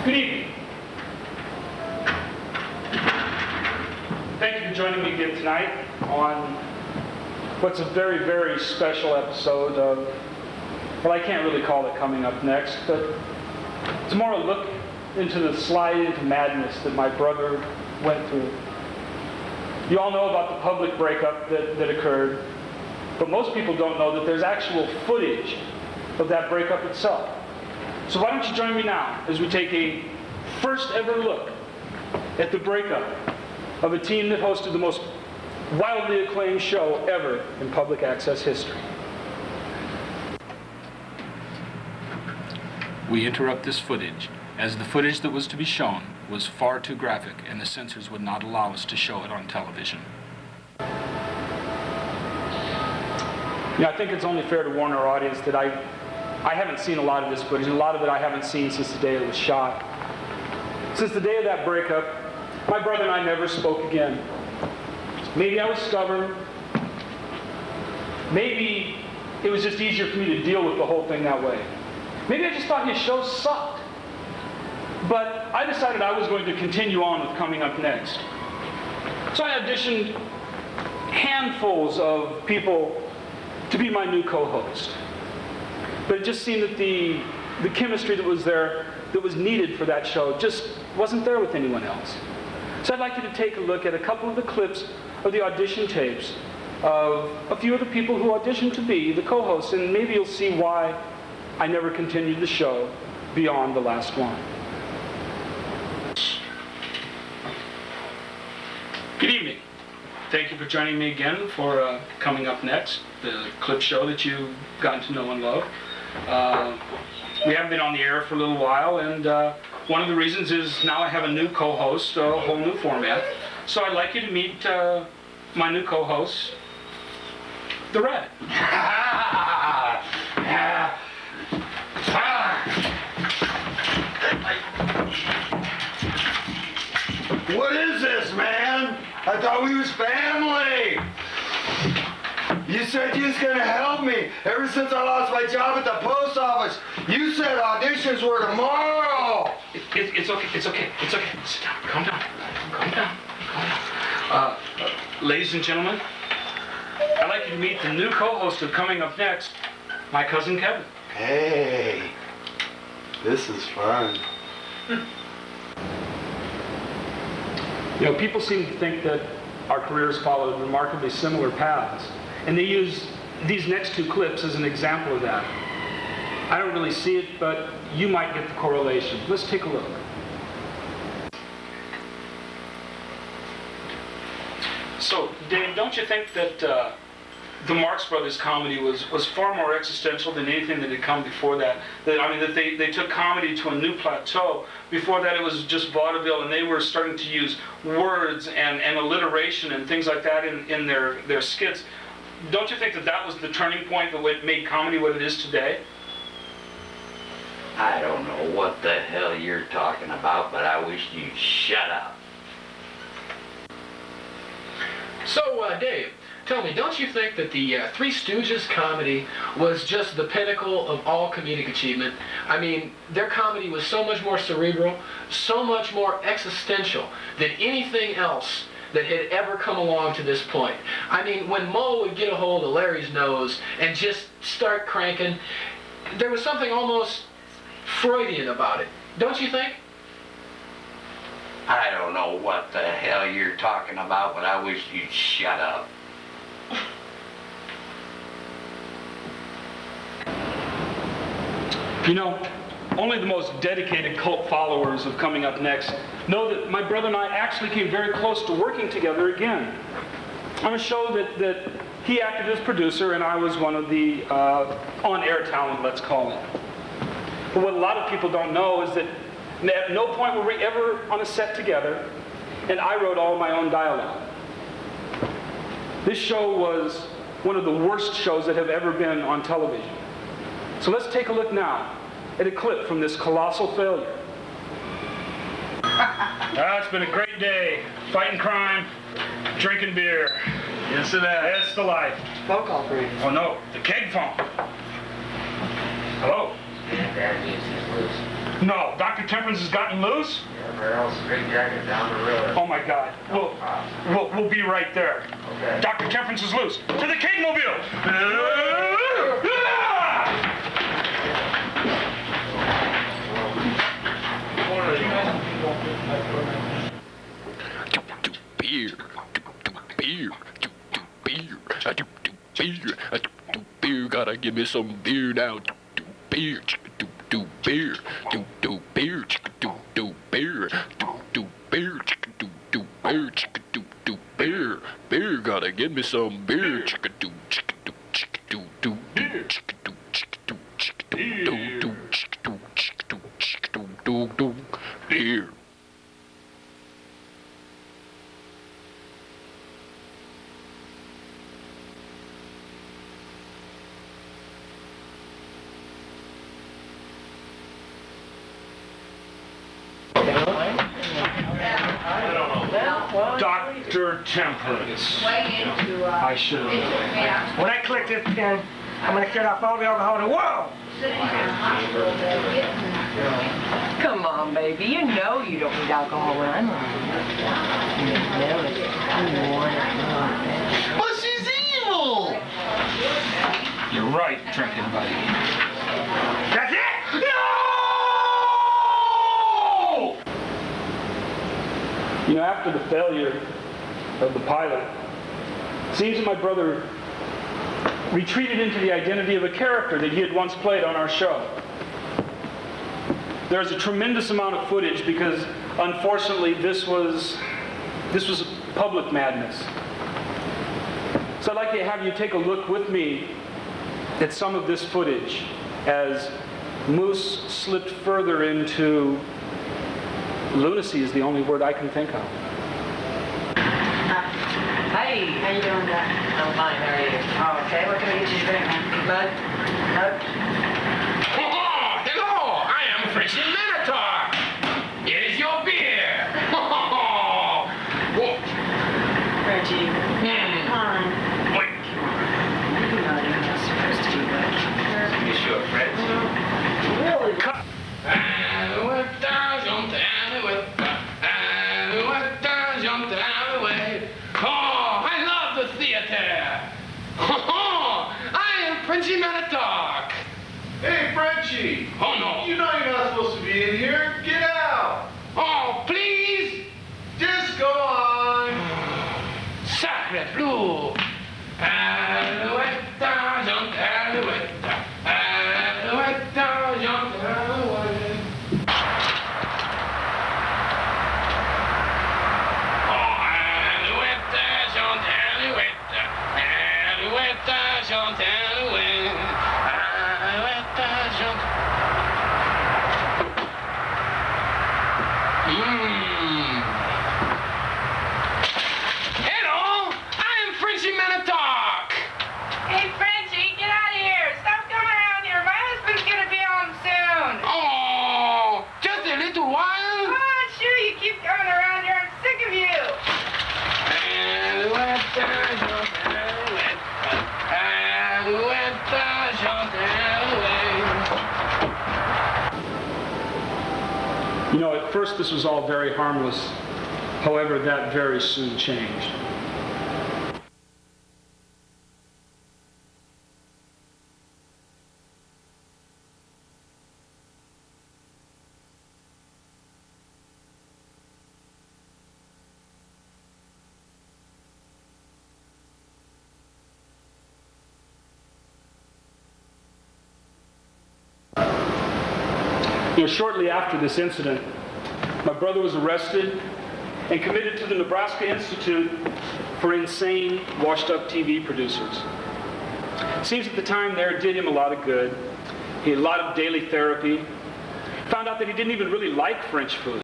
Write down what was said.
Good evening. Thank you for joining me again tonight on what's a very, very special episode of, well, I can't really call it Coming Up Next, but it's more a look into the slide into madness that my brother went through. You all know about the public breakup that occurred, but most people don't know that there's actual footage of that breakup itself. So why don't you join me now as we take a first ever look at the breakup of a team that hosted the most wildly acclaimed show ever in public access history. We interrupt this footage, as the footage that was to be shown was far too graphic and the censors would not allow us to show it on television. Yeah, I think it's only fair to warn our audience that I haven't seen a lot of this footage, and a lot of it I haven't seen since the day it was shot. Since the day of that breakup, my brother and I never spoke again. Maybe I was stubborn. Maybe it was just easier for me to deal with the whole thing that way. Maybe I just thought his show sucked. But I decided I was going to continue on with Coming Up Next. So I auditioned handfuls of people to be my new co-host. But it just seemed that the chemistry that was there, that was needed for that show, just wasn't there with anyone else. So I'd like you to take a look at a couple of the clips of the audition tapes of a few of the people who auditioned to be the co-hosts, and maybe you'll see why I never continued the show beyond the last one. Good evening. Thank you for joining me again for Coming Up Next, the clip show that you've gotten to know and love. We haven't been on the air for a little while, and one of the reasons is now I have a new co-host, a whole new format. So I'd like you to meet my new co-host, the Red. What is this, man? I thought we was family. You said you was gonna help me ever since I lost my job at the post office. You said auditions were tomorrow. It's okay. Sit down. Calm down. Ladies and gentlemen, I'd like you to meet the new co-host of Coming Up Next, my cousin Kevin. Hey, this is fun. You know, people seem to think that our careers followed remarkably similar paths, and they use these next two clips as an example of that. I don't really see it, but you might get the correlation. Let's take a look. So, Dave, don't you think that the Marx Brothers comedy was far more existential than anything that had come before that? That they took comedy to a new plateau. Before that, it was just vaudeville, and they were starting to use words and alliteration and things like that in their skits. Don't you think that was the turning point that made comedy what it is today? I don't know what the hell you're talking about, but I wish you'd shut up. So, Dave, tell me, don't you think that the Three Stooges comedy was just the pinnacle of all comedic achievement? I mean, their comedy was so much more cerebral, so much more existential than anything else that had ever come along to this point. I mean, when Moe would get a hold of Larry's nose and just start cranking, there was something almost Freudian about it. Don't you think? I don't know what the hell you're talking about, but I wish you'd shut up. You know, only the most dedicated cult followers of Coming Up Next know that my brother and I actually came very close to working together again on a show that he acted as producer and I was one of the on-air talent, let's call it. But what a lot of people don't know is that at no point were we ever on a set together, and I wrote all my own dialogue. This show was one of the worst shows that have ever been on television. So let's take a look now at a clip from this colossal failure. It's been a great day. Fighting crime, drinking beer. Yes, it has. It's the life. Phone call for you. Oh no, the keg phone. Hello? Yeah, that means it's loose. No, Dr. Temperance has gotten loose? Yeah, barrel straight jacket down the road. Oh my God. We'll be right there. Okay. Dr. Temperance is loose. To the Kegmobile! Beer, beer, gotta give me some beer now. Beer, beer, beer, beer, beer, gotta give me some beer. Beer. Dr. Temperance. I should have. When I click this pin, I'm going to cut off all the alcohol in the world. Come on, baby. You know you don't need alcohol when I'm around. But she's evil! You're right, drunken buddy. That's it! No! You know, after the failure of the pilot, it seems that my brother retreated into the identity of a character that he had once played on our show. There's a tremendous amount of footage because, unfortunately, this was public madness. So I'd like to have you take a look with me at some of this footage as Moose slipped further into lunacy is the only word I can think of. Hey. How you doing, Doc? I'm fine. How are you? Oh, okay. What can I get you to drink, man? Bud? Oh, hello! I am Frenchy Minotaur. Here is your beer. Reggie. Come on. Wait. You know you're not supposed to be good. You sure, Fred? Really? Oh, I love the theater. Oh, I am Frenchy Minotaur. Hey, Frenchie! Oh, no. You know you're not supposed to be in here. Get out! Oh, please. Just go on! Sacre bleu. Alouette, argent, alouette. Alouette, argent, alouette. Oh, alouette, argent, alouette. Alouette, argent, alouette. Alouette, argent. Hello, I am Frenchy Minotaur. Hey, Frenchie, get out of here! Stop coming around here! My husband's gonna be home soon! Oh, just a little while. Oh, sure, you keep coming around here. I'm sick of you! Alouette, argent, alouette. Alouette, argent, alouette. You know, at first this was all very harmless. However, that very soon changed. You know, shortly after this incident, my brother was arrested and committed to the Nebraska Institute for insane, washed-up TV producers. Seems at the time there it did him a lot of good. He had a lot of daily therapy. Found out that he didn't even really like French food.